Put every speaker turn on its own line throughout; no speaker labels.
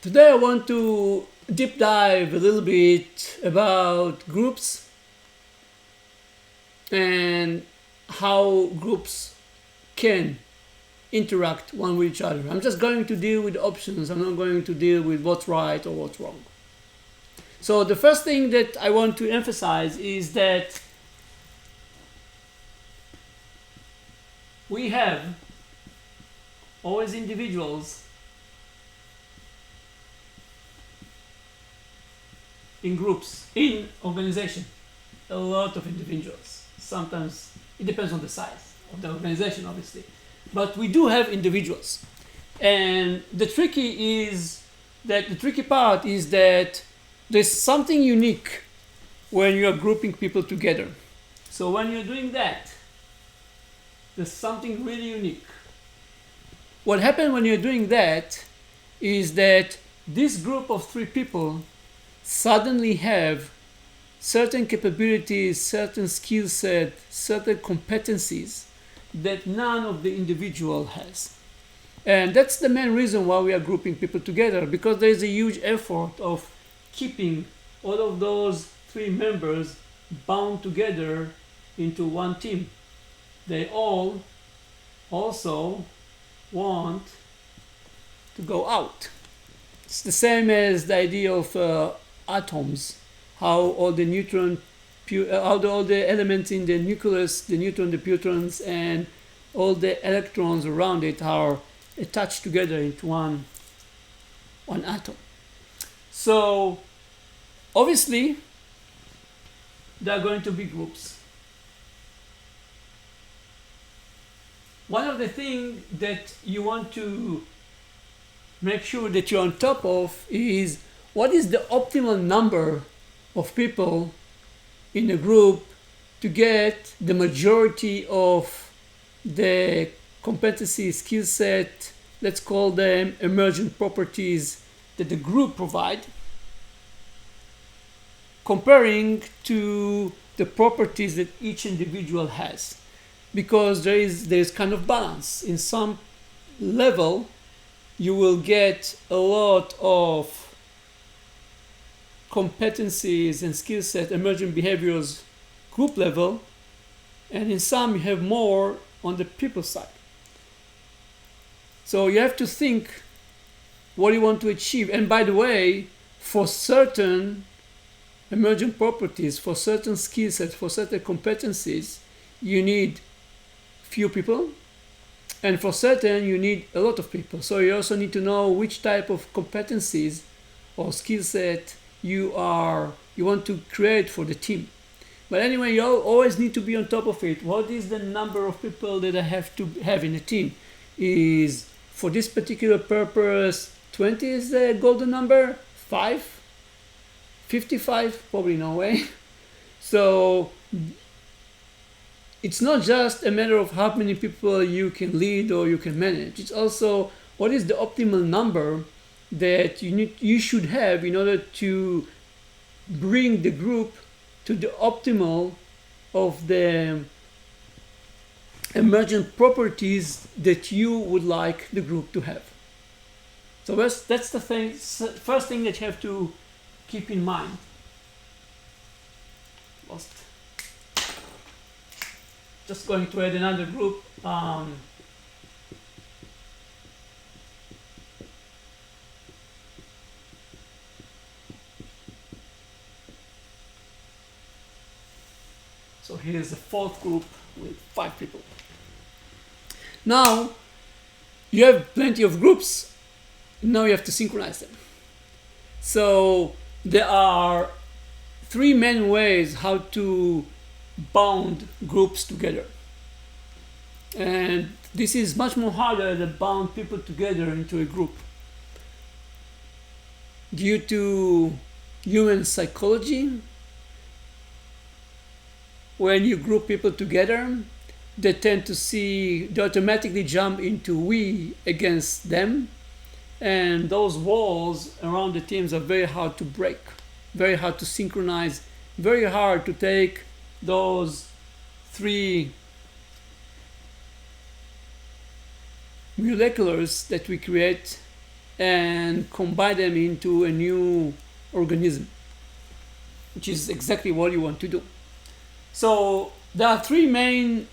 Today I want to deep dive a little bit about groups and how groups can interact one with each other. I'm just going to deal with options. I'm not going to deal with what's right or what's wrong. So the first thing that I want to emphasize is that we have always individuals in groups, in organization, a lot of individuals. Sometimes it depends on the size of the organization, obviously, but we do have individuals. And the tricky part is that there's something unique when you're grouping people together. So when you're doing that, there's something really unique. What happens when you're doing that is that this group of three people suddenly have certain capabilities, certain skill set, certain competencies that none of the individual has. And that's the main reason why we are grouping people together, because there is a huge effort of keeping all of those three members bound together into one team. They all also want to go out. It's the same as the idea of atoms, how all the all the elements in the nucleus, the neutron, the protons, and all the electrons around it are attached together into one atom. So obviously there are going to be groups. One of the things that you want to make sure that you're on top of is what is the optimal number of people in a group to get the majority of the competency, skill set, let's call them emergent properties that the group provide, comparing to the properties that each individual has. Because there is kind of balance. In some level, you will get a lot of competencies and skill set, emergent behaviors, group level, and in some you have more on the people side. So you have to think what you want to achieve. And by the way, for certain emergent properties, for certain skill sets, for certain competencies, you need few people, and for certain you need a lot of people. So you also need to know which type of competencies or skill set you want to create for the team. But anyway, you always need to be on top of it. What is the number of people that I have to have in a team? Is for this particular purpose 20 is the golden number? 5? 55? Probably no way. So it's not just a matter of how many people you can lead or you can manage. It's also what is the optimal number that you should have in order to bring the group to the optimal of the emergent properties that you would like the group to have. So that's the first thing that you have to keep in mind. Just going to add another group. So here's the fourth group with 5 people. Now you have plenty of groups. Now you have to synchronize them. So there are 3 main ways how to bound groups together. And this is much more harder than bound people together into a group. Due to human psychology, when you group people together, they automatically jump into we against them. And those walls around the teams are very hard to break, very hard to synchronize, very hard to take those 3 moleculars that we create and combine them into a new organism, which is exactly what you want to do. So there are three main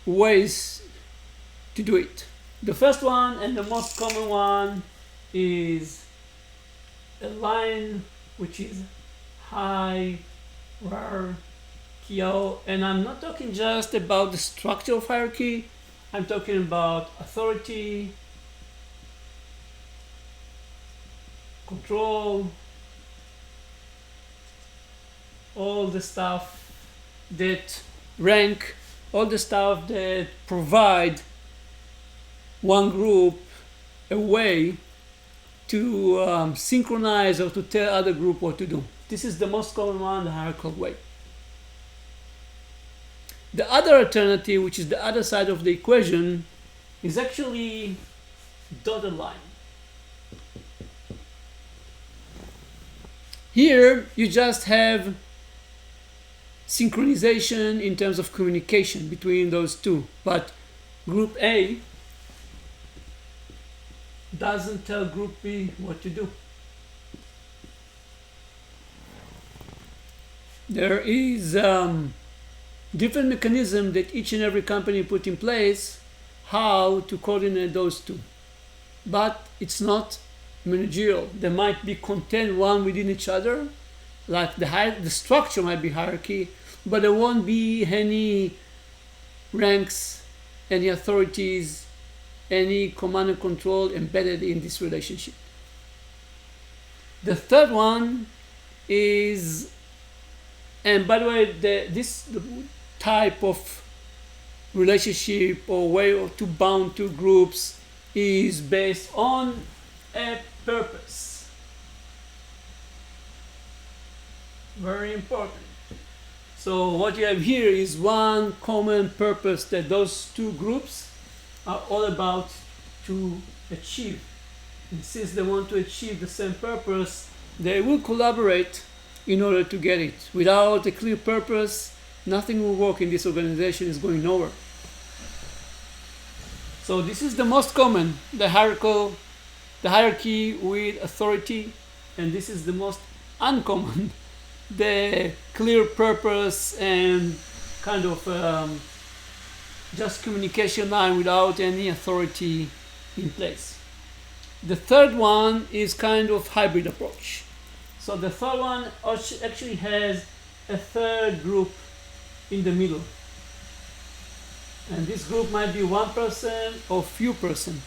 ways to do it. The first one and the most common one is a line which is hierarchical, and I'm not talking just about the structure of hierarchy, I'm talking about authority, control, all the stuff that rank, all the stuff that provide one group a way to synchronize or to tell other group what to do. This is the most common one, the hierarchical way. The other alternative, which is the other side of the equation, is actually dotted line. Here you just have synchronization in terms of communication between those two, but group A doesn't tell group B what to do. There is different mechanism that each and every company put in place how to coordinate those two, but it's not managerial. They might be contained one within each other, like the structure might be hierarchy, but there won't be any ranks, any authorities, any command and control embedded in this relationship. The third one is, and by the way, this type of relationship or way to bound two groups is based on a purpose. Very important. So what you have here is one common purpose that those two groups are all about to achieve. And since they want to achieve the same purpose, they will collaborate in order to get it. Without a clear purpose, nothing will work in this organization, is going nowhere. So this is the most common, the hierarchy with authority, and this is the most uncommon, the clear purpose and kind of just communication line without any authority in place. The third one is kind of hybrid approach. So the third one actually has a third group in the middle. And this group might be one person or few person.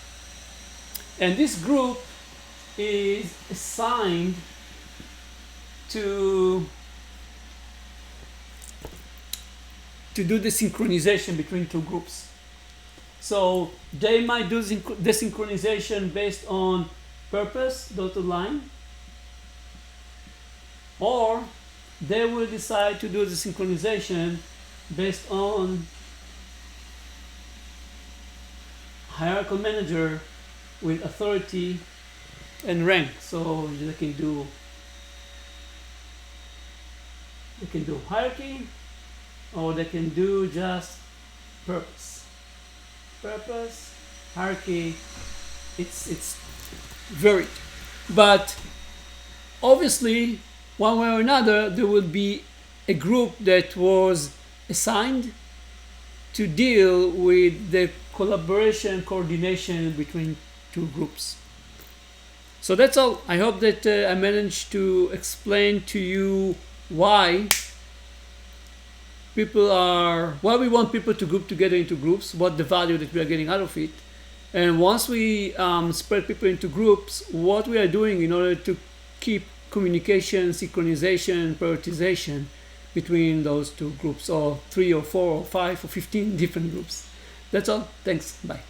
And this group is assigned to do the synchronization between two groups. So they might do the synchronization based on purpose, dotted line, or they will decide to do the synchronization based on hierarchical manager with authority and rank. So they can do hierarchy, or they can do just purpose, hierarchy. It's varied, but obviously one way or another there will be a group that was assigned to deal with the collaboration, coordination between two groups. So that's all. I hope that I managed to explain to you why we want people to group together into groups, what the value that we are getting out of it. And once we spread people into groups, what we are doing in order to keep communication, synchronization, prioritization between those two groups, or 3 or 4 or 5 or 15 different groups. That's all. Thanks. Bye.